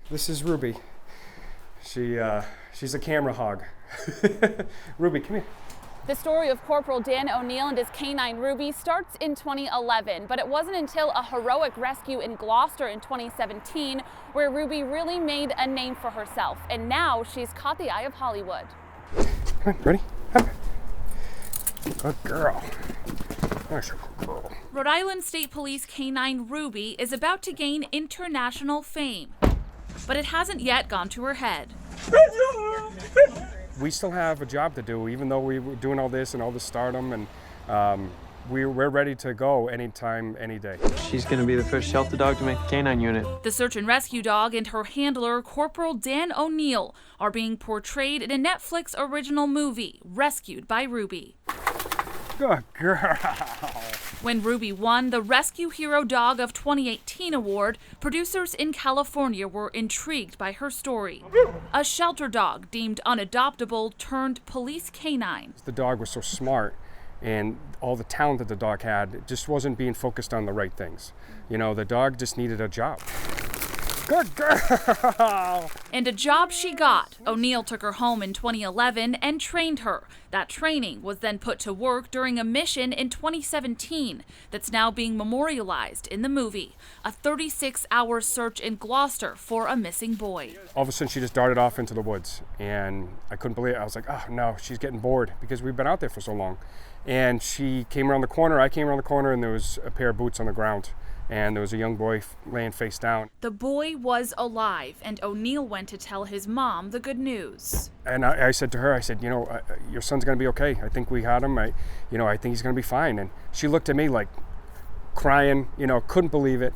This is Ruby. She's a camera hog. Ruby, come here. The story of Corporal Dan O'Neill and his K-9 Ruby starts in 2011, but it wasn't until a heroic rescue in Gloucester in 2017 where Ruby really made a name for herself, and now she's caught the eye of Hollywood. Come on, ready? Up. Good girl. There's your good girl. Rhode Island State Police K-9 Ruby is about to gain international fame, but it hasn't yet gone to her head. We still have a job to do, even though we were doing all this and all the stardom, and we're ready to go anytime, any day. She's going to be the first shelter dog to make the K-9 unit. The search and rescue dog and her handler, Corporal Dan O'Neill, are being portrayed in a Netflix original movie, Rescued by Ruby. Good girl. When Ruby won the Rescue Hero Dog of 2018 award, producers in California were intrigued by her story. A shelter dog deemed unadoptable turned police canine. The dog was so smart, and all the talent that the dog had, it just wasn't being focused on the right things. You know, the dog just needed a job. Good girl! And a job she got. O'Neill took her home in 2011 and trained her. That training was then put to work during a mission in 2017 that's now being memorialized in the movie, a 36-hour search in Gloucester for a missing boy. All of a sudden, she just darted off into the woods, and I couldn't believe it. I was like, oh no, she's getting bored because we've been out there for so long. And she came around the corner, I came around the corner, and there was a pair of boots on the ground. And there was a young boy laying face down. The boy was alive, and O'Neill went to tell his mom the good news. And I said to her, I said, you know, your son's going to be okay. I think we had him. I think he's going to be fine. And she looked at me like crying, couldn't believe it.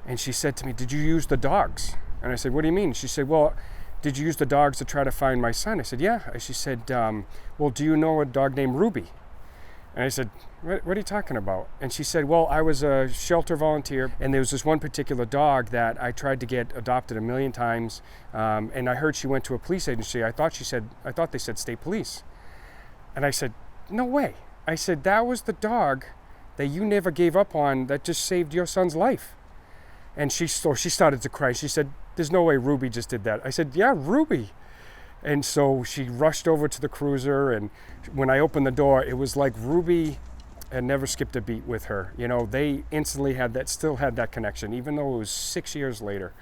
And she said to me, did you use the dogs? And I said, what do you mean? She said, well, did you use the dogs to try to find my son? I said, yeah. She said, well, do you know a dog named Ruby? And I said, what are you talking about? And she said, well, I was a shelter volunteer, and there was this one particular dog that I tried to get adopted a million times, and I heard she went to a police agency. I thought they said state police. And I said, no way. I said, that was the dog that you never gave up on that just saved your son's life. And she started to cry. She said, there's no way Ruby just did that. I said, yeah, Ruby. And so she rushed over to the cruiser, and when I opened the door, it was like Ruby had never skipped a beat with her. They instantly still had that connection, even though it was 6 years later.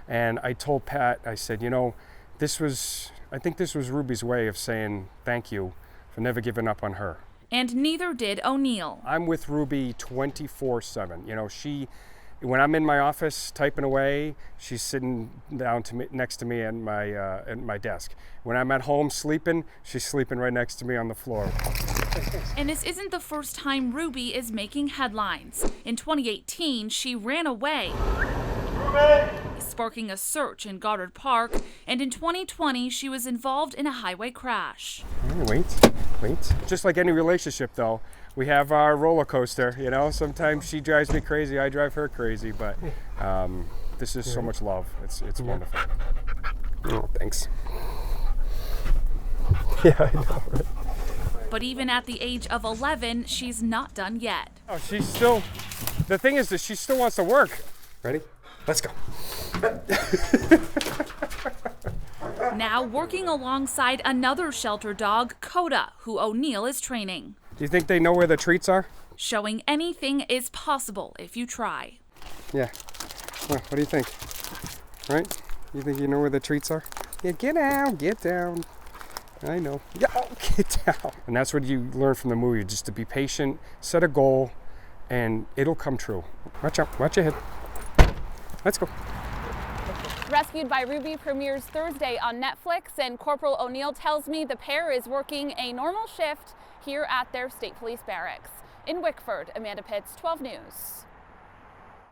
And I told Pat, I said, I think this was Ruby's way of saying thank you for never giving up on her. And neither did O'Neill. I'm with Ruby 24/7. When I'm in my office typing away, she's sitting down next to me at my desk. When I'm at home sleeping, she's sleeping right next to me on the floor. And this isn't the first time Ruby is making headlines. In 2018, she ran away, sparking a search in Goddard Park, and in 2020, she was involved in a highway crash. Wait. Just like any relationship, though, we have our roller coaster, Sometimes she drives me crazy, I drive her crazy, but this is so much love. It's wonderful. Oh, thanks. Yeah, I know, right? But even at the age of 11, she's not done yet. Oh, the thing is that she still wants to work. Ready? Let's go. Now working alongside another shelter dog, Coda, who O'Neill is training. Do you think they know where the treats are? Showing anything is possible if you try. Yeah. Well, what do you think? Right? You think you know where the treats are? Yeah, get down. I know. Yeah, get down. And that's what you learn from the movie, just to be patient, set a goal, and it'll come true. Watch out. Watch your head. Let's go. Rescued by Ruby premieres Thursday on Netflix, and Corporal O'Neill tells me the pair is working a normal shift here at their state police barracks. In Wickford, Amanda Pitts, 12 News.